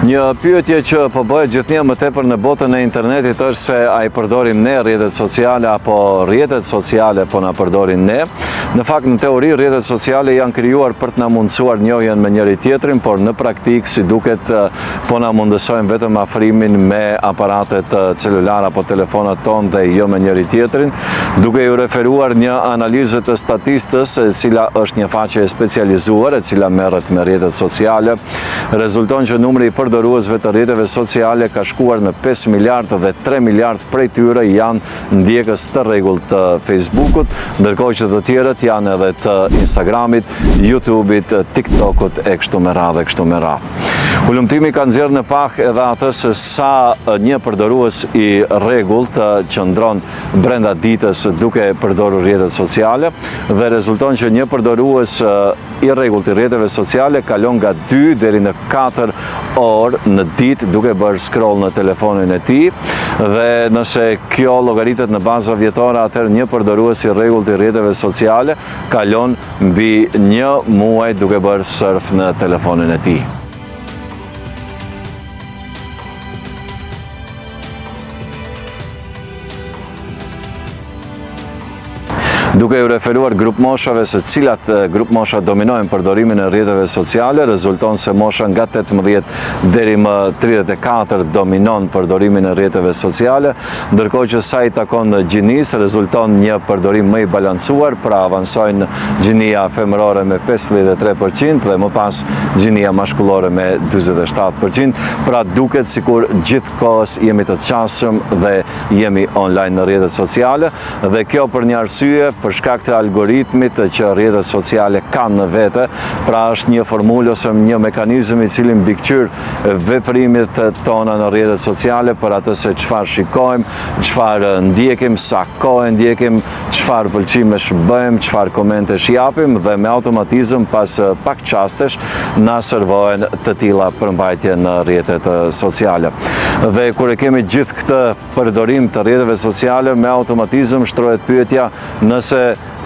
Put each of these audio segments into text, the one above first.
Një pyetje që po bëhet gjithnjë më tepër në botën e internetit është se a i përdorim ne rrjetet sociale apo rrjetet sociale po na përdorin ne. Në fakt, në teori, rrjetet sociale janë krijuar për të na mundësuar njohjen me njëri tjetrin, por në praktikë, si duket, po na mundësojnë vetëm afrimin me aparatet celular apo telefonat tonë dhe jo me njëri tjetrin. Duke ju referuar një analizë të statistës, e cila është një faqe e specializuar, e cila merret me rrjetet sociale, rezulton që numri i përdoruesve të rrjeteve sociale ka shkuar në 5 miliardë dhe 3 miliardë prej tyre janë ndjekës të rregullt të Facebookut, ndërkohë që të tjerët janë edhe të Instagramit, YouTubeit, TikTokut e kështu me radhë. Ulëmtimi ka nxjerrë në pak edhe atë se sa një përdorues i rregullt qëndron brenda ditës duke përdorur rrjetet sociale dhe rezulton që një përdorues i rregullt i rrjeteve sociale kalon nga 2 deri në 4 orë në ditë duke bërë scroll në telefonin e tij, dhe nëse kjo llogaritet në baza vjetore, atëherë një përdorues i rregullt i rrjeteve sociale kalon mbi 1 muaj duke bërë surf në telefonin e tij. Duke ju referuar grup moshave se cilat grup mosha dominojnë përdorimin e rrjeteve sociale, rezulton se mosha nga 18 deri më 34 dominon përdorimin e rrjeteve sociale, ndërkohë që sa i takon gjinisë, rezulton një përdorim më i balancuar, pra avansojnë gjinia femërore me 53% dhe më pas gjinia mashkullore me 47%, pra duket sikur gjithkohës jemi të qasshëm dhe jemi online në rrjetet sociale, dhe kjo për një arsye, për shkak të algoritmit që rrjetet sociale kanë në vete, pra është një formulë ose një mekanizëm i cili mbikëqyr veprimet tona në rrjetet sociale për atë se çfarë shikojmë, çfarë ndjekim, sa kohë ndjekim, çfarë pëlqimesh bëjmë, çfarë komentesh japim, dhe me automatizëm pas pak qastesh na servohen të tilla përmbajtje në rrjetet sociale. Dhe kur e kemi gjithë këtë përdorim të rrjeteve sociale, me automatizëm shtrohet pyetja nëse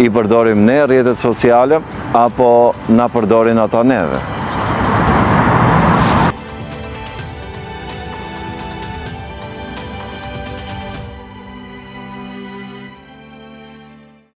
i përdorim ne rrjetet sociale apo na përdorin ata neve.